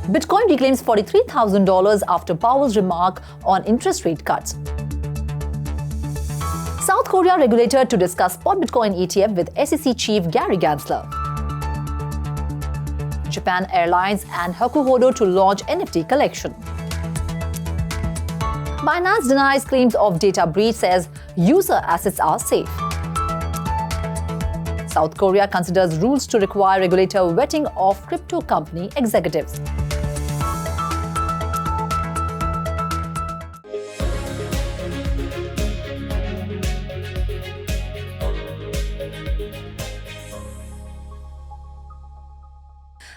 Bitcoin reclaims $43,000 after Powell's remark on interest rate cuts. South Korea regulator to discuss spot Bitcoin ETF with SEC chief Gary Gensler. Japan Airlines and Hakuhodo to launch NFT collection. Binance denies claims of data breach, says user assets are safe. South Korea considers rules to require regulator vetting of crypto company executives.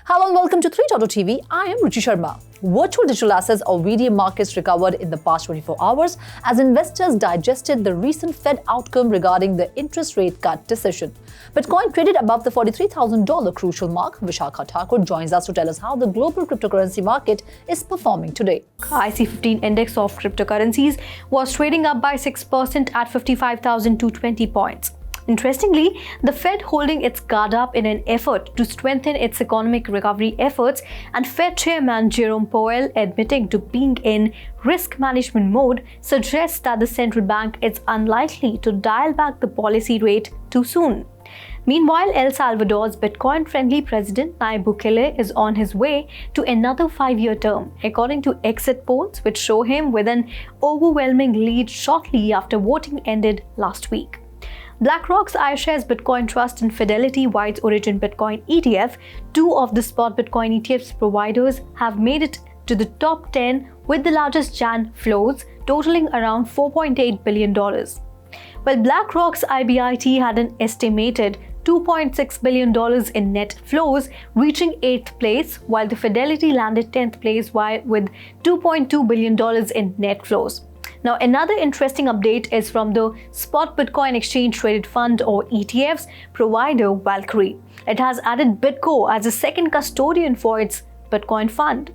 Hello and welcome to 3.0 I am Ruchi Sharma. Virtual digital assets or VDM markets recovered in the past 24 hours as investors digested the recent Fed outcome regarding the interest rate cut decision. Bitcoin traded above the $43,000 crucial mark. Vishakha Thakur joins us to tell us how the global cryptocurrency market is performing today. IC15 index of cryptocurrencies was trading up by 6% at 55,220 points. Interestingly, the Fed holding its guard up in an effort to strengthen its economic recovery efforts, and Fed Chairman Jerome Powell admitting to being in risk management mode suggests that the central bank is unlikely to dial back the policy rate too soon. Meanwhile, El Salvador's Bitcoin-friendly president Nayib Bukele is on his way to another 5-year term, according to exit polls which show him with an overwhelming lead shortly after voting ended last week. BlackRock's iShares Bitcoin Trust and Fidelity White's Origin Bitcoin ETF, two of the spot Bitcoin ETFs providers, have made it to the top 10 with the largest Jan flows, totaling around $4.8 billion. While BlackRock's IBIT had an estimated $2.6 billion in net flows, reaching 8th place, while the Fidelity landed 10th place with $2.2 billion in net flows. Now, another interesting update is from the Spot Bitcoin Exchange Traded Fund or ETFs provider Valkyrie. It has added BitGo as a second custodian for its Bitcoin fund.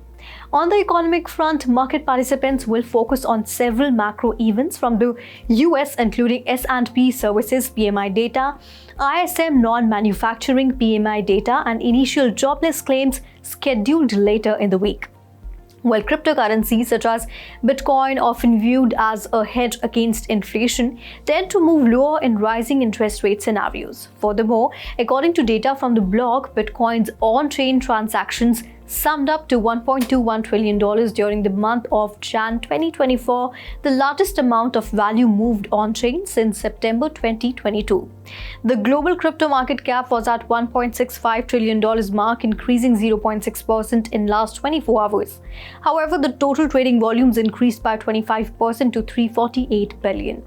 On the economic front, market participants will focus on several macro events from the US, including S&P Services PMI data, ISM non-manufacturing PMI data, and initial jobless claims scheduled later in the week. While cryptocurrencies such as Bitcoin, often viewed as a hedge against inflation, tend to move lower in rising interest rate scenarios. Furthermore, according to data from the blog, Bitcoin's on-chain transactions summed up to $1.21 trillion during the month of Jan 2024, the largest amount of value moved on-chain since September 2022. The global crypto market cap was at $1.65 trillion mark, increasing 0.6% in last 24 hours. However, the total trading volumes increased by 25% to $348 billion.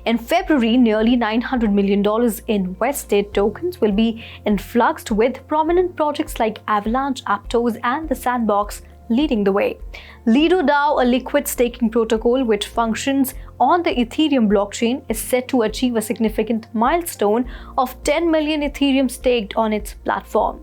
In February, nearly $900 million in vested tokens will be influxed, with prominent projects like Avalanche, Aptos, and The Sandbox leading the way. Lido DAO, a liquid staking protocol which functions on the Ethereum blockchain, is set to achieve a significant milestone of 10 million Ethereum staked on its platform.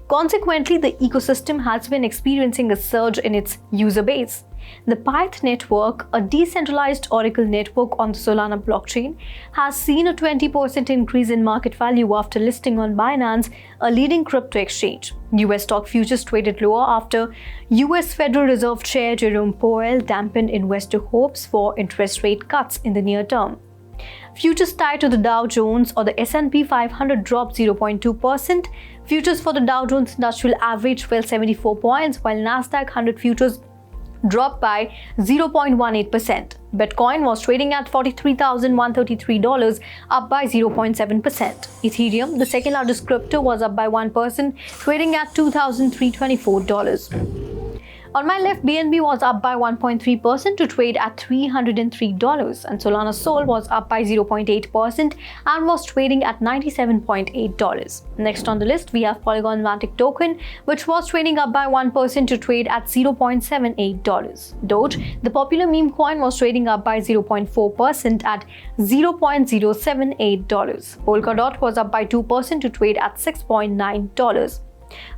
Consequently, the ecosystem has been experiencing a surge in its user base. The Pyth network, a decentralized Oracle network on the Solana blockchain, has seen a 20% increase in market value after listing on Binance, a leading crypto exchange. US stock futures traded lower after US Federal Reserve Chair Jerome Powell dampened investor hopes for interest rate cuts in the near term. Futures tied to the Dow Jones or the S&P 500 dropped 0.2%. Futures for the Dow Jones Industrial Average fell 74 points, while Nasdaq 100 futures dropped by 0.18%. Bitcoin was trading at $43,133, up by 0.7%. Ethereum, the second largest crypto, was up by 1%, trading at $2,324. On my left, BNB was up by 1.3% to trade at $303, and Solana Sol was up by 0.8% and was trading at $97.8. Next on the list, we have Polygon Matic token, which was trading up by 1% to trade at $0.78. Doge, the popular meme coin, was trading up by 0.4% at $0.078. Polkadot was up by 2% to trade at $6.9.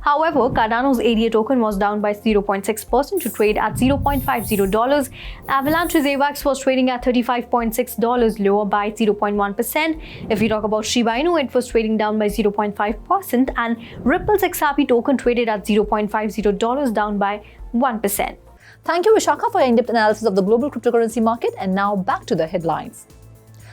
However, Cardano's ADA token was down by 0.6% to trade at $0.50. Avalanche's AVAX was trading at $35.6, lower by 0.1%. If we talk about Shiba Inu, it was trading down by 0.5%, and Ripple's XRP token traded at $0.50, down by 1%. Thank you, Vishakha, for your in-depth analysis of the global cryptocurrency market. And now back to the headlines.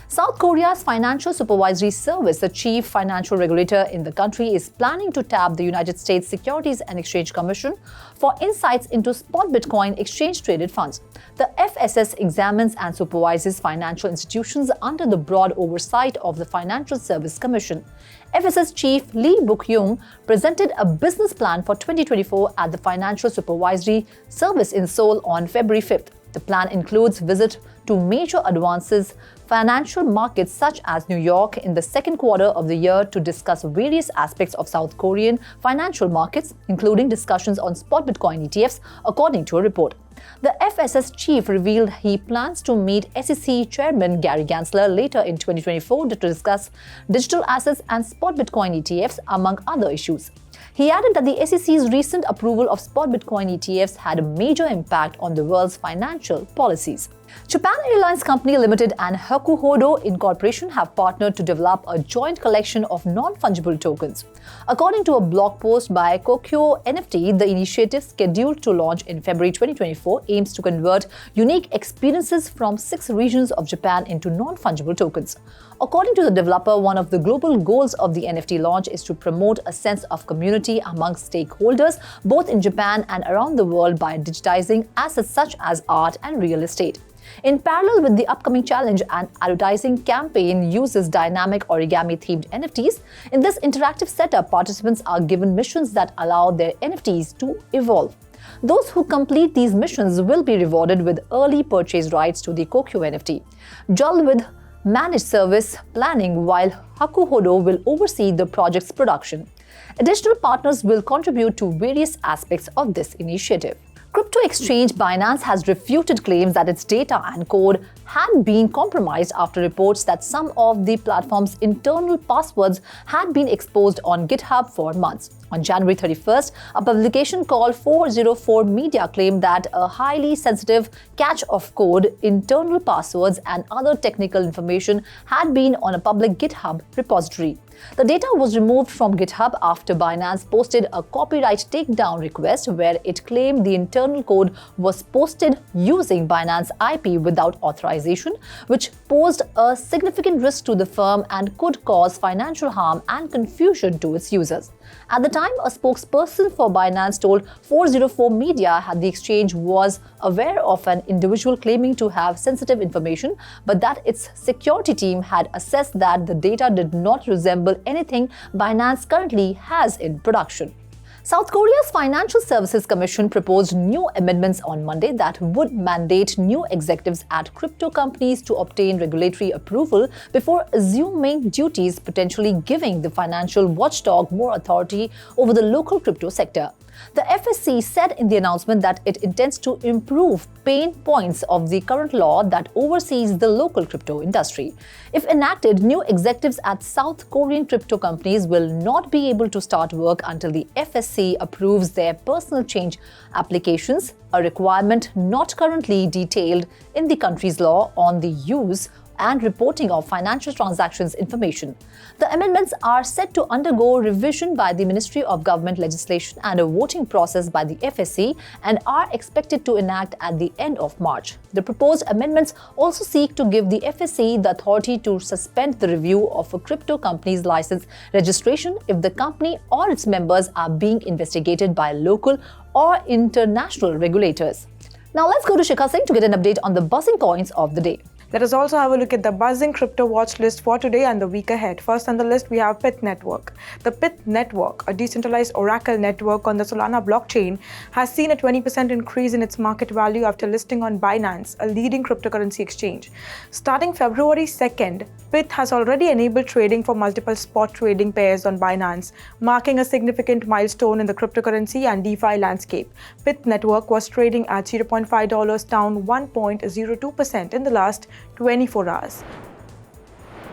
South Korea's Financial Supervisory Service, the chief financial regulator in the country, is planning to tap the United States Securities and Exchange Commission for insights into spot Bitcoin exchange-traded funds. The FSS examines and supervises financial institutions under the broad oversight of the Financial Service Commission. FSS Chief Lee Book-young presented a business plan for 2024 at the Financial Supervisory Service in Seoul on February 5th. The plan includes visit to major advances financial markets such as New York in the second quarter of the year to discuss various aspects of South Korean financial markets, including discussions on spot Bitcoin ETFs, according to a report. The FSS chief revealed he plans to meet SEC Chairman Gary Gensler later in 2024 to discuss digital assets and spot Bitcoin ETFs, among other issues. He added that the SEC's recent approval of spot Bitcoin ETFs had a major impact on the world's financial policies. Japan Airlines Company Limited and Hakuhodo Incorporation have partnered to develop a joint collection of non-fungible tokens. According to a blog post by Kokyo NFT, the initiative, scheduled to launch in February 2024, aims to convert unique experiences from 6 regions of Japan into non-fungible tokens. According to the developer, one of the global goals of the NFT launch is to promote a sense of community among stakeholders, both in Japan and around the world, by digitizing assets such as art and real estate. In parallel with the upcoming challenge, an advertising campaign uses dynamic origami-themed NFTs. In this interactive setup, participants are given missions that allow their NFTs to evolve. Those who complete these missions will be rewarded with early purchase rights to the Kokyo NFT. JUL with managed service planning, while Hakuhodo will oversee the project's production. Additional partners will contribute to various aspects of this initiative. Crypto exchange Binance has refuted claims that its data and code had been compromised after reports that some of the platform's internal passwords had been exposed on GitHub for months. On January 31st, a publication called 404 Media claimed that a highly sensitive cache of code, internal passwords, and other technical information had been on a public GitHub repository. The data was removed from GitHub after Binance posted a copyright takedown request where it claimed the internal code was posted using Binance IP without authorization, which posed a significant risk to the firm and could cause financial harm and confusion to its users. At the time, a spokesperson for Binance told 404 Media that the exchange was aware of an individual claiming to have sensitive information, but that its security team had assessed that the data did not resemble anything Binance currently has in production. South Korea's Financial Services Commission proposed new amendments on Monday that would mandate new executives at crypto companies to obtain regulatory approval before assuming duties, potentially giving the financial watchdog more authority over the local crypto sector. The FSC said in the announcement that it intends to improve pain points of the current law that oversees the local crypto industry. If enacted, new executives at South Korean crypto companies will not be able to start work until the FSC approves their personal change applications, a requirement not currently detailed in the country's law on the use and reporting of financial transactions information. The amendments are set to undergo revision by the Ministry of Government Legislation and a voting process by the FSC and are expected to enact at the end of March. The proposed amendments also seek to give the FSC the authority to suspend the review of a crypto company's license registration if the company or its members are being investigated by local or international regulators. Now let's go to Shikha Singh to get an update on the buzzing coins of the day. Let us also have a look at the buzzing crypto watch list for today and the week ahead. First on the list, we have Pyth Network. The Pyth Network, a decentralized oracle network on the Solana blockchain, has seen a 20% increase in its market value after listing on Binance, a leading cryptocurrency exchange. Starting February 2nd, Pyth has already enabled trading for multiple spot trading pairs on Binance, marking a significant milestone in the cryptocurrency and DeFi landscape. Pyth Network was trading at $0.5, down 1.02% in the last 24 hours.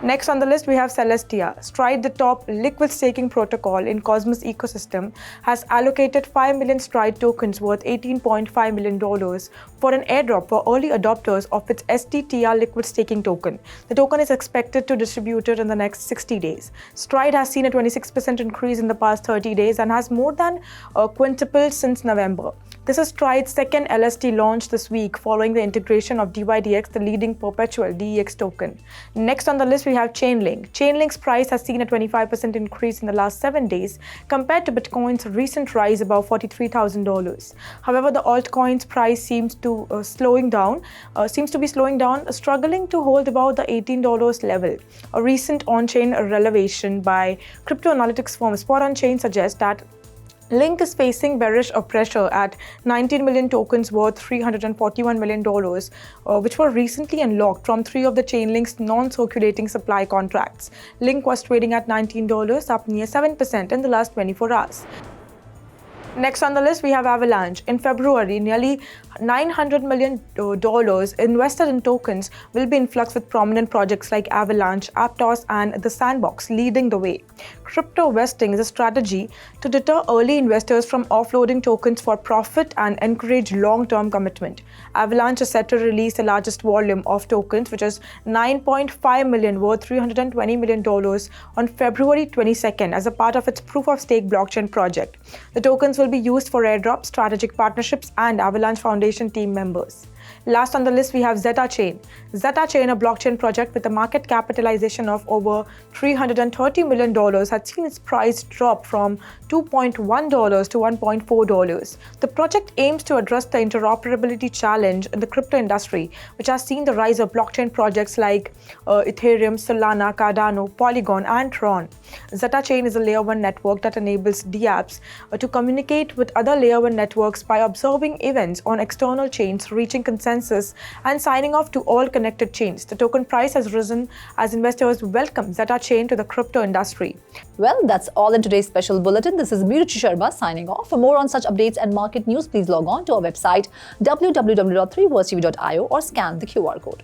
Next on the list, we have Celestia. Stride, the top liquid staking protocol in Cosmos ecosystem, has allocated 5 million Stride tokens worth $18.5 million for an airdrop for early adopters of its STTR liquid staking token. The token is expected to distribute it in the next 60 days. Stride has seen a 26% increase in the past 30 days and has more than quintupled since November. This is Stride's second LST launch this week following the integration of DYDX, the leading perpetual DEX token. Next on the list, we have Chainlink. Chainlink's price has seen a 25% increase in the last 7 days compared to Bitcoin's recent rise above $43,000. However, the altcoin's price seems to be slowing down, struggling to hold about the $18 level. A recent on-chain revelation by crypto analytics firm Spot On-Chain suggests that Link is facing bearish pressure at 19 million tokens worth $341 million, which were recently unlocked from 3 of the Chainlink's non-circulating supply contracts. Link was trading at $19, up near 7% in the last 24 hours. Next on the list, we have Avalanche. In February, nearly $900 million invested in tokens will be influxed with prominent projects like Avalanche, Aptos, and The Sandbox leading the way. Crypto vesting is a strategy to deter early investors from offloading tokens for profit and encourage long-term commitment. Avalanche is set to release the largest volume of tokens, which is 9.5 million worth $320 million on February 22nd as a part of its proof-of-stake blockchain project. The tokens will be used for airdrops, strategic partnerships, and Avalanche Foundation team members. Last on the list, we have Zeta Chain. Zeta Chain, a blockchain project with a market capitalization of over $330 million, had seen its price drop from $2.1 to $1.4. The project aims to address the interoperability challenge in the crypto industry, which has seen the rise of blockchain projects like Ethereum, Solana, Cardano, Polygon, and Tron. Zeta Chain is a layer 1 network that enables dApps to communicate with other layer 1 networks by observing events on external chains, reaching consensus, and signing off to all connected chains. The token price has risen as investors welcome Zeta Chain to the crypto industry. Well, that's all in today's special bulletin. This is Ruchi Sharma signing off. For more on such updates and market news, please log on to our website www.3versetv.io or scan the QR code.